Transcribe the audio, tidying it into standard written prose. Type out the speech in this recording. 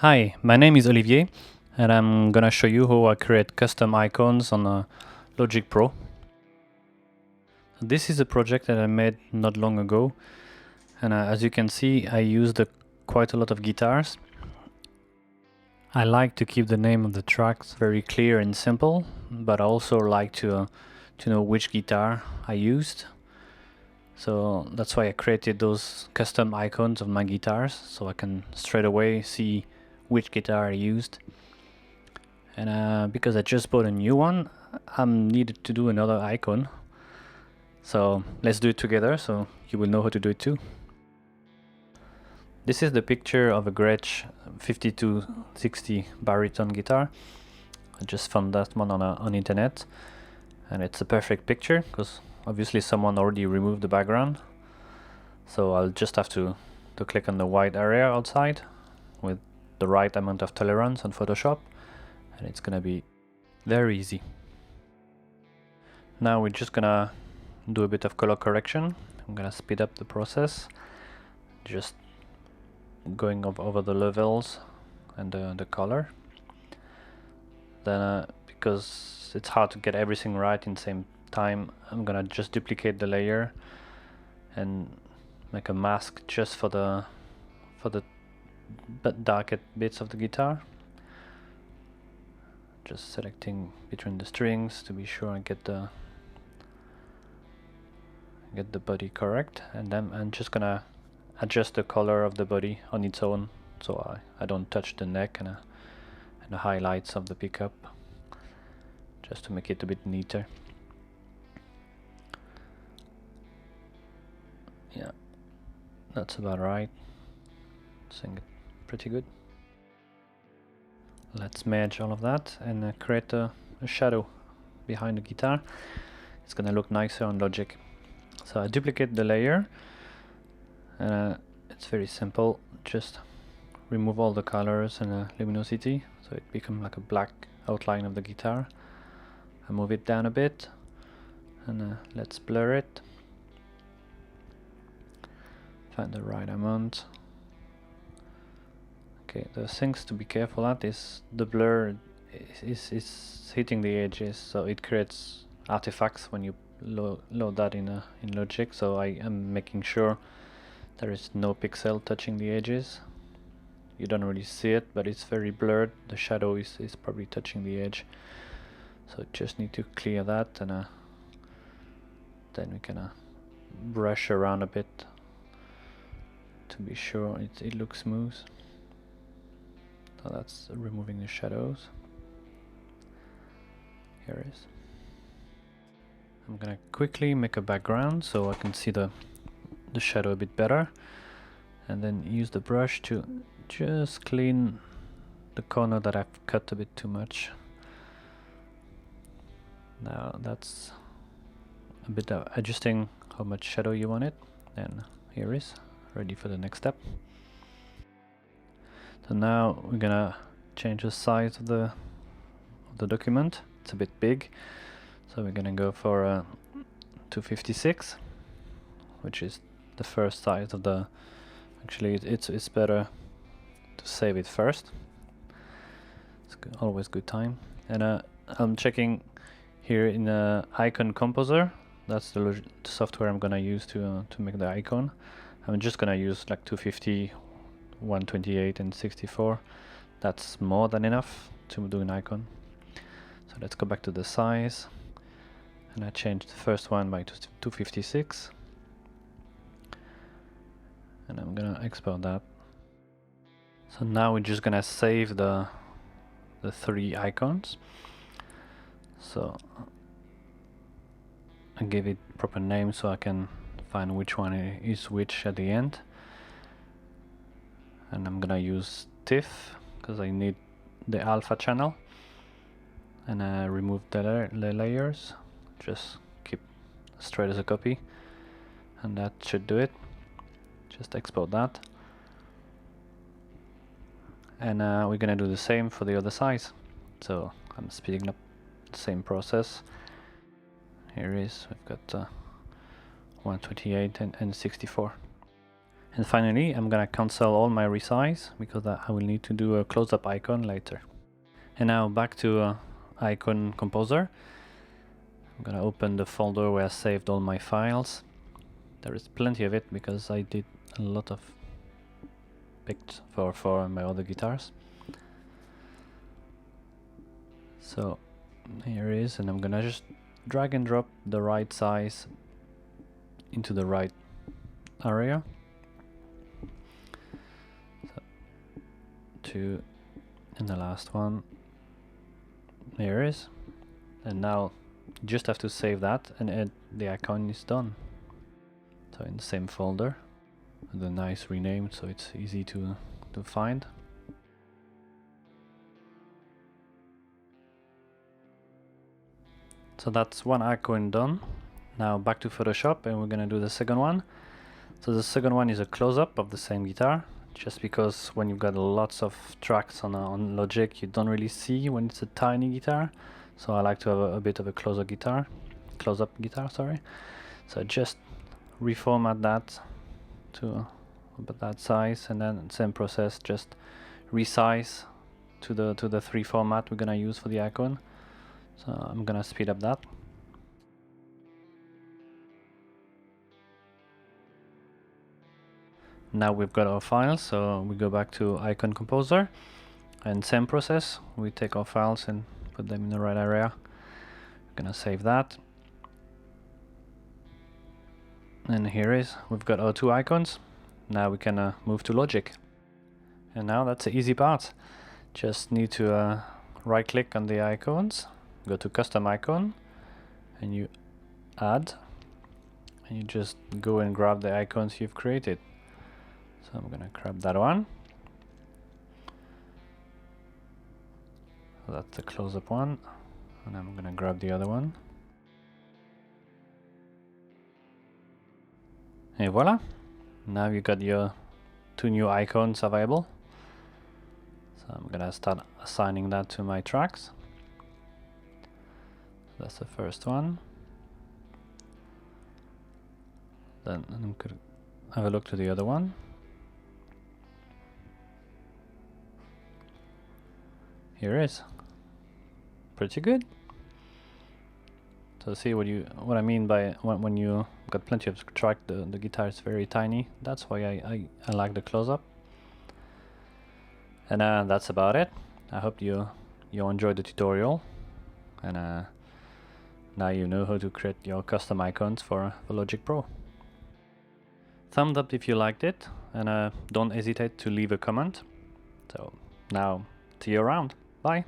Hi, my name is Olivier and I'm gonna show you how I create custom icons on Logic Pro. This is a project that I made not long ago, and as you can see I used quite a lot of guitars. I like to keep the name of the tracks very clear and simple, but I also like to know which guitar I used. So that's why I created those custom icons of my guitars, so I can straight away see which guitar I used. And because I just bought a new one, I'm needed to do another icon. So let's do it together so you will know how to do it too. This is the picture of a Gretsch 5260 baritone guitar. I just found that one on internet, and it's a perfect picture because obviously someone already removed the background. So I'll just have to click on the white area outside with the right amount of tolerance on Photoshop, and it's gonna be very easy. Now we're just gonna do a bit of color correction. I'm gonna speed up the process, just going over the levels and the color. Then because it's hard to get everything right in the same time, I'm gonna just duplicate the layer and make a mask just for the darker bits of the guitar. Just selecting between the strings to be sure I get the body correct, and then I'm just gonna adjust the color of the body on its own, so I don't touch the neck and the highlights of the pickup, just to make it a bit neater. Yeah, that's about right. I think it's pretty good. Let's merge all of that and create a shadow behind the guitar. It's gonna look nicer on Logic. So I duplicate the layer, and it's very simple. Just remove all the colors and luminosity, so it becomes like a black outline of the guitar. I move it down a bit, and let's blur it. Find the right amount. Okay, the things to be careful at is the blur is hitting the edges, so it creates artifacts when you load that in Logic. So I am making sure there is no pixel touching the edges. You don't really see it, but it's very blurred. The shadow is probably touching the edge, so just need to clear that, and then we can brush around a bit to be sure it looks smooth. So that's removing the shadows. Here it is. I'm gonna quickly make a background so I can see the shadow a bit better, and then use the brush to just clean the corner that I've cut a bit too much. Now that's a bit of adjusting how much shadow you want it, and here is ready for the next step. So now we're gonna change the size of the document. It's a bit big, so we're gonna go for 256, which is the first size of the. Actually, it's better to save it first. It's always good time. And I'm checking here in Icon Composer. That's the software I'm gonna use to make the icon. I'm just gonna use like 250. 128 and 64. That's more than enough to do an icon. So let's go back to the size, and I changed the first one by 256, and I'm gonna export that. So now we're just gonna save the three icons. So I give it proper name so I can find which one is which at the end. And I'm gonna use tiff because I need the alpha channel, and remove the layers, just keep straight as a copy, and that should do it. Just export that, and we're gonna do the same for the other size. So I'm speeding up the same process. Here is, we've got 128 and 64. And finally, I'm gonna cancel all my resize because I will need to do a close-up icon later. And now back to Icon Composer. I'm gonna open the folder where I saved all my files. There is plenty of it because I did a lot of picked for my other guitars. So here it is, and I'm gonna just drag and drop the right size into the right area. So 2, and the last one. Here it is. And now you just have to save that, and the icon is done. So in the same folder, with a nice rename, so it's easy to find. So that's one icon done. Now back to Photoshop, and we're gonna do the second one. So the second one is a close-up of the same guitar, just because when you've got lots of tracks on Logic, you don't really see when it's a tiny guitar. So I like to have a bit of a close-up guitar, sorry. So just reformat that to about that size, and then same process, just resize to the 3 format we're gonna use for the icon. So I'm gonna speed up that. Now we've got our files, so we go back to Icon Composer, and same process, we take our files and put them in the right area. We're gonna save that. And here is, we've got our 2 icons. Now we can move to Logic. And now that's the easy part. Just need to right click on the icons, go to Custom Icon, and you add, and you just go and grab the icons you've created. So I'm gonna grab that one. So that's the close-up one, and I'm gonna grab the other one. And voila! Now you got your 2 new icons available. So I'm gonna start assigning that to my tracks. That's the first one. Then I'm gonna have a look to the other one. Here it is. Pretty good. So see what I mean by when you got plenty of track, the guitar is very tiny. That's why I like the close-up. And that's about it. I hope you enjoyed the tutorial, and now you know how to create your custom icons for Logic Pro. Thumbs up if you liked it, and don't hesitate to leave a comment. So now, see you around. Bye.